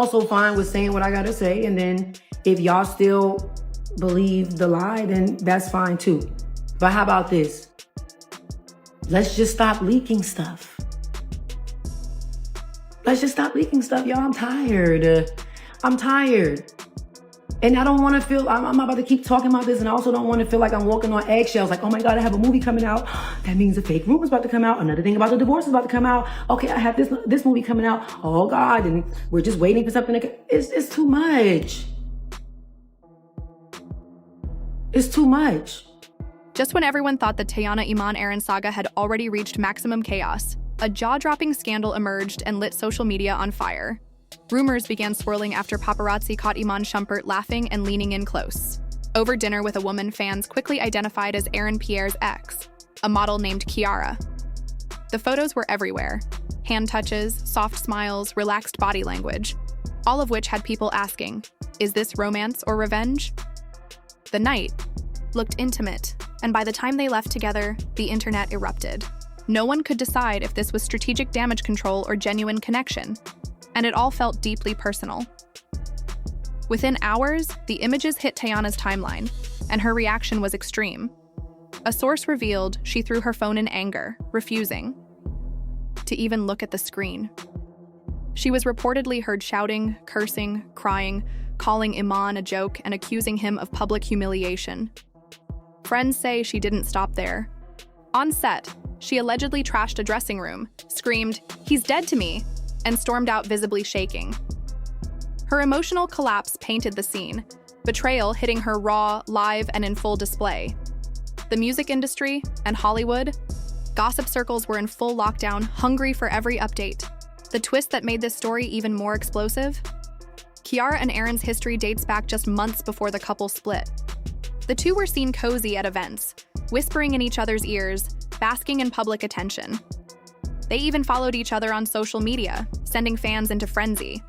Also fine with saying what I gotta say, and then if y'all still believe the lie, then that's fine too. But how about this? Let's just stop leaking stuff. Let's just stop leaking stuff, y'all. I'm tired. I'm tired. And I don't want to feel, I'm about to keep talking about this, and I also don't want to feel like I'm walking on eggshells. Like, oh my God, I have a movie coming out. That means a fake rumor is about to come out. Another thing about the divorce is about to come out. Okay, I have this movie coming out. Oh God, and we're just waiting for something to, it's too much. It's too much. Just when everyone thought the Teyana Iman Aaron saga had already reached maximum chaos, a jaw-dropping scandal emerged and lit social media on fire. Rumors began swirling after paparazzi caught Iman Shumpert laughing and leaning in close. Over dinner with a woman fans quickly identified as Aaron Pierre's ex, a model named Kiara. The photos were everywhere. Hand touches, soft smiles, relaxed body language, all of which had people asking, is this romance or revenge? The night looked intimate, and by the time they left together, the internet erupted. No one could decide if this was strategic damage control or genuine connection, and it all felt deeply personal. Within hours, the images hit Teyana's timeline, and her reaction was extreme. A source revealed she threw her phone in anger, refusing to even look at the screen. She was reportedly heard shouting, cursing, crying, calling Iman a joke, and accusing him of public humiliation. Friends say she didn't stop there. On set, she allegedly trashed a dressing room, screamed, "He's dead to me," and stormed out visibly shaking. Her emotional collapse painted the scene, betrayal hitting her raw, live, and in full display. The music industry and Hollywood, gossip circles were in full lockdown, hungry for every update. The twist that made this story even more explosive? Kiara and Aaron's history dates back just months before the couple split. The two were seen cozy at events, whispering in each other's ears, basking in public attention. They even followed each other on social media, sending fans into frenzy.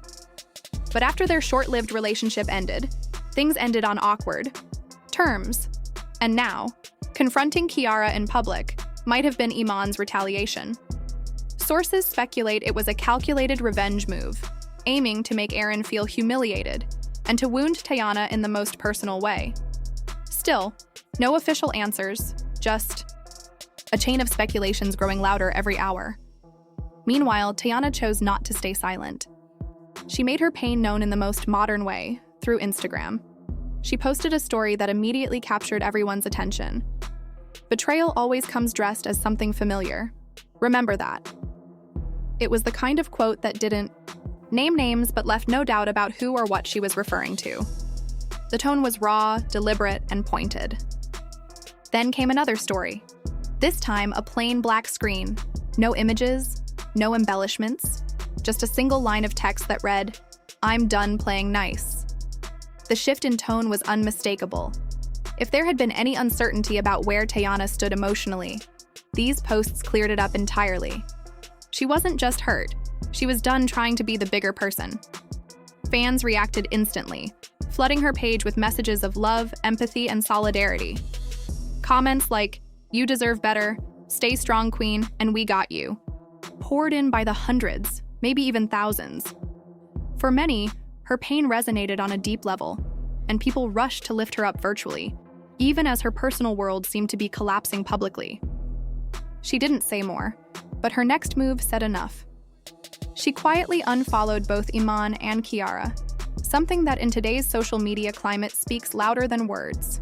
But after their short-lived relationship ended, things ended on awkward terms. And now, confronting Kiara in public might have been Iman's retaliation. Sources speculate it was a calculated revenge move, aiming to make Aaron feel humiliated and to wound Teyana in the most personal way. Still, no official answers, just a chain of speculations growing louder every hour. Meanwhile, Teyana chose not to stay silent. She made her pain known in the most modern way, through Instagram. She posted a story that immediately captured everyone's attention. Betrayal always comes dressed as something familiar. Remember that. It was the kind of quote that didn't name names but left no doubt about who or what she was referring to. The tone was raw, deliberate, and pointed. Then came another story. This time, a plain black screen. No images, no embellishments, just a single line of text that read, "I'm done playing nice." The shift in tone was unmistakable. If there had been any uncertainty about where Teyana stood emotionally, these posts cleared it up entirely. She wasn't just hurt, she was done trying to be the bigger person. Fans reacted instantly, flooding her page with messages of love, empathy, and solidarity. Comments like, "You deserve better," "Stay strong, queen," and "We got you," poured in by the hundreds, maybe even thousands. For many, her pain resonated on a deep level, and people rushed to lift her up virtually, even as her personal world seemed to be collapsing publicly. She didn't say more, but her next move said enough. She quietly unfollowed both Iman and Kiara, something that in today's social media climate speaks louder than words.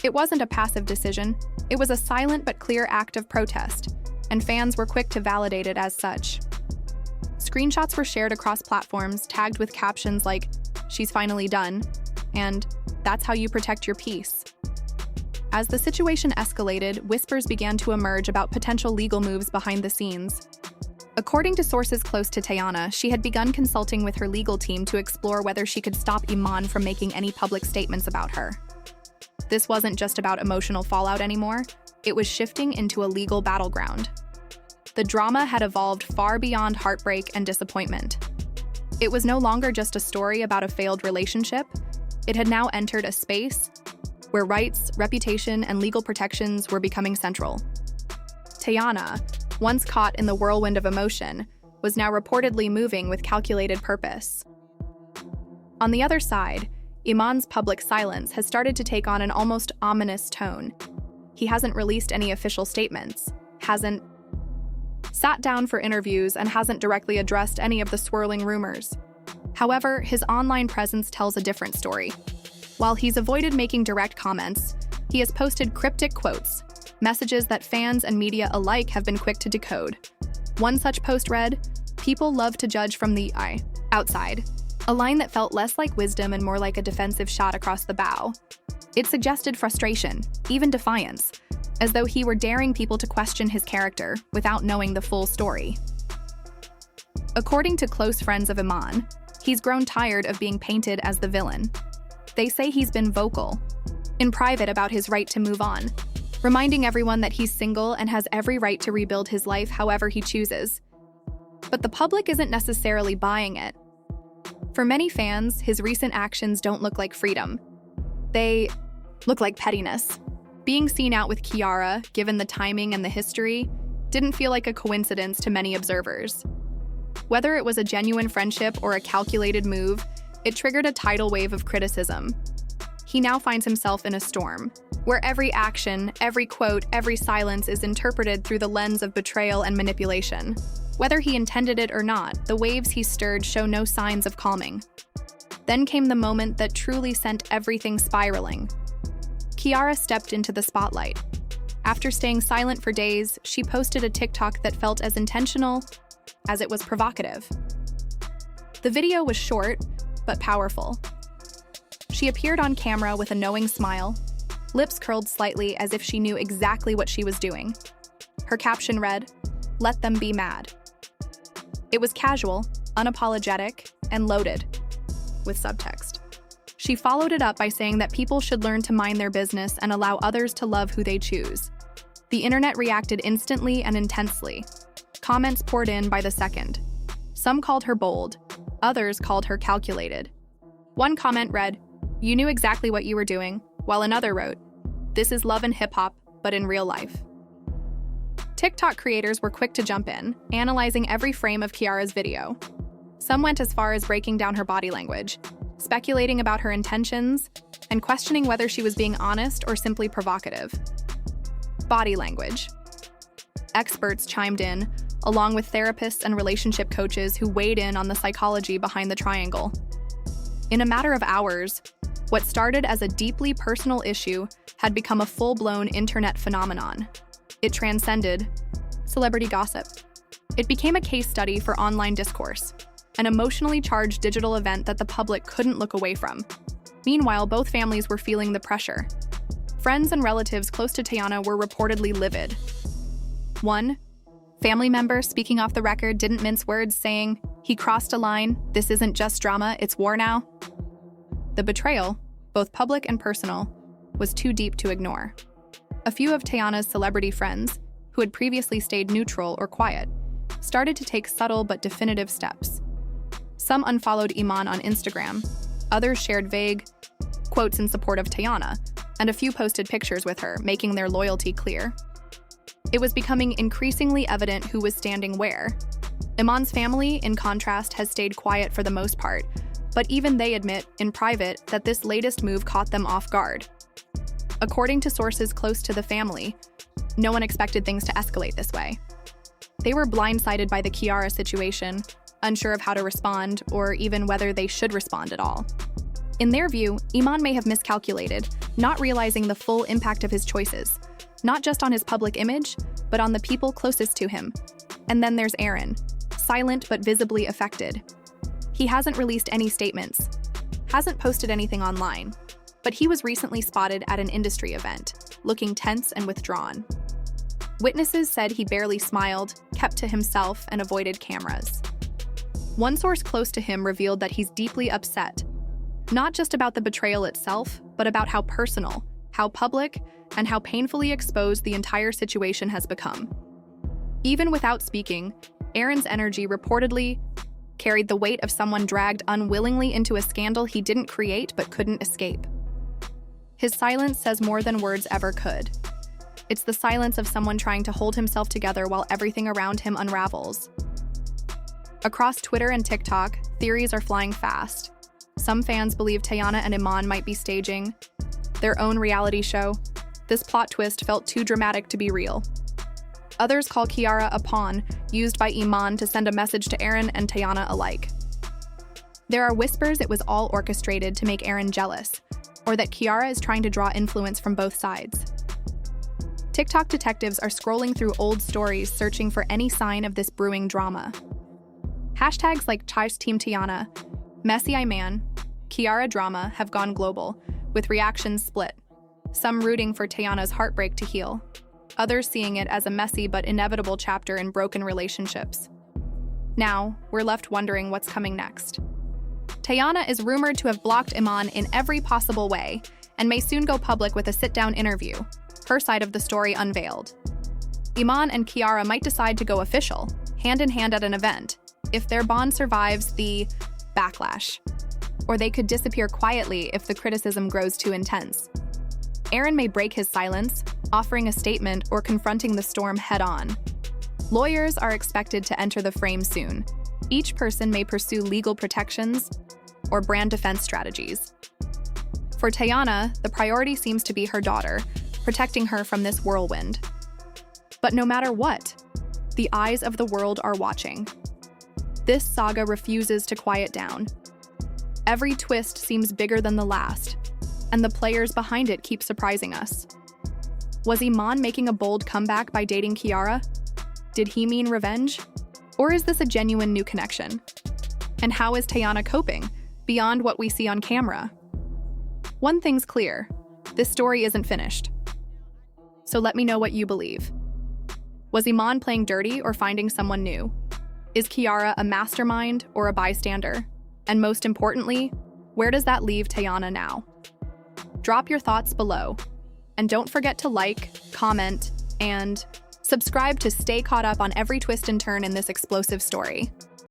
It wasn't a passive decision, it was a silent but clear act of protest, and fans were quick to validate it as such. Screenshots were shared across platforms, tagged with captions like, "She's finally done," and "That's how you protect your peace." As the situation escalated, whispers began to emerge about potential legal moves behind the scenes. According to sources close to Teyana, she had begun consulting with her legal team to explore whether she could stop Iman from making any public statements about her. This wasn't just about emotional fallout anymore, it was shifting into a legal battleground. The drama had evolved far beyond heartbreak and disappointment. It was no longer just a story about a failed relationship, it had now entered a space where rights, reputation, and legal protections were becoming central. Teyana, once caught in the whirlwind of emotion, was now reportedly moving with calculated purpose. On the other side, Iman's public silence has started to take on an almost ominous tone. He hasn't released any official statements, hasn't sat down for interviews, and hasn't directly addressed any of the swirling rumors. However, his online presence tells a different story. While he's avoided making direct comments, he has posted cryptic quotes, messages that fans and media alike have been quick to decode. One such post read, "People love to judge from the outside," a line that felt less like wisdom and more like a defensive shot across the bow. It suggested frustration, even defiance, as though he were daring people to question his character without knowing the full story. According to close friends of Iman, he's grown tired of being painted as the villain. They say he's been vocal, in private, about his right to move on, reminding everyone that he's single and has every right to rebuild his life however he chooses. But the public isn't necessarily buying it. For many fans, his recent actions don't look like freedom. They look like pettiness. Being seen out with Kiara, given the timing and the history, didn't feel like a coincidence to many observers. Whether it was a genuine friendship or a calculated move, it triggered a tidal wave of criticism. He now finds himself in a storm, where every action, every quote, every silence is interpreted through the lens of betrayal and manipulation. Whether he intended it or not, the waves he stirred show no signs of calming. Then came the moment that truly sent everything spiraling. Kiara stepped into the spotlight. After staying silent for days, she posted a TikTok that felt as intentional as it was provocative. The video was short, but powerful. She appeared on camera with a knowing smile, lips curled slightly as if she knew exactly what she was doing. Her caption read, "Let them be mad." It was casual, unapologetic, and loaded with subtext. She followed it up by saying that people should learn to mind their business and allow others to love who they choose. The internet reacted instantly and intensely. Comments poured in by the second. Some called her bold, others called her calculated. One comment read, "You knew exactly what you were doing," while another wrote, "This is love and hip-hop, but in real life." TikTok creators were quick to jump in, analyzing every frame of Kiara's video. Some went as far as breaking down her body language, speculating about her intentions, and questioning whether she was being honest or simply provocative. Body language. Experts chimed in, along with therapists and relationship coaches who weighed in on the psychology behind the triangle. In a matter of hours, what started as a deeply personal issue had become a full-blown internet phenomenon. It transcended celebrity gossip. It became a case study for online discourse, an emotionally charged digital event that the public couldn't look away from. Meanwhile, both families were feeling the pressure. Friends and relatives close to Teyana were reportedly livid. One family member speaking off the record didn't mince words, saying, "He crossed a line. This isn't just drama, it's war now." The betrayal, both public and personal, was too deep to ignore. A few of Teyana's celebrity friends, who had previously stayed neutral or quiet, started to take subtle but definitive steps. Some unfollowed Iman on Instagram, others shared vague quotes in support of Teyana, and a few posted pictures with her, making their loyalty clear. It was becoming increasingly evident who was standing where. Iman's family, in contrast, has stayed quiet for the most part, but even they admit, in private, that this latest move caught them off guard. According to sources close to the family, no one expected things to escalate this way. They were blindsided by the Kiara situation, unsure of how to respond, or even whether they should respond at all. In their view, Iman may have miscalculated, not realizing the full impact of his choices, not just on his public image, but on the people closest to him. And then there's Aaron, silent but visibly affected. He hasn't released any statements, hasn't posted anything online, but he was recently spotted at an industry event, looking tense and withdrawn. Witnesses said he barely smiled, kept to himself, and avoided cameras. One source close to him revealed that he's deeply upset, not just about the betrayal itself, but about how personal, how public, and how painfully exposed the entire situation has become. Even without speaking, Aaron's energy reportedly carried the weight of someone dragged unwillingly into a scandal he didn't create but couldn't escape. His silence says more than words ever could. It's the silence of someone trying to hold himself together while everything around him unravels. Across Twitter and TikTok, theories are flying fast. Some fans believe Teyana and Iman might be staging their own reality show. This plot twist felt too dramatic to be real. Others call Kiara a pawn used by Iman to send a message to Aaron and Teyana alike. There are whispers it was all orchestrated to make Aaron jealous, or that Kiara is trying to draw influence from both sides. TikTok detectives are scrolling through old stories searching for any sign of this brewing drama. Hashtags like Chais Team Teyana, Messy Iman, Kiara Drama have gone global, with reactions split. Some rooting for Teyana's heartbreak to heal, others seeing it as a messy but inevitable chapter in broken relationships. Now, we're left wondering what's coming next. Teyana is rumored to have blocked Iman in every possible way and may soon go public with a sit-down interview, her side of the story unveiled. Iman and Kiara might decide to go official, hand-in-hand at an event, if their bond survives the backlash. Or they could disappear quietly if the criticism grows too intense. Aaron may break his silence, offering a statement or confronting the storm head-on. Lawyers are expected to enter the frame soon. Each person may pursue legal protections or brand defense strategies. For Teyana, the priority seems to be her daughter, protecting her from this whirlwind. But no matter what, the eyes of the world are watching. This saga refuses to quiet down. Every twist seems bigger than the last, and the players behind it keep surprising us. Was Iman making a bold comeback by dating Kiara? Did he mean revenge? Or is this a genuine new connection? And how is Teyana coping, beyond what we see on camera? One thing's clear, this story isn't finished. So let me know what you believe. Was Iman playing dirty or finding someone new? Is Kiara a mastermind or a bystander? And most importantly, where does that leave Teyana now? Drop your thoughts below. And don't forget to like, comment, and subscribe to stay caught up on every twist and turn in this explosive story.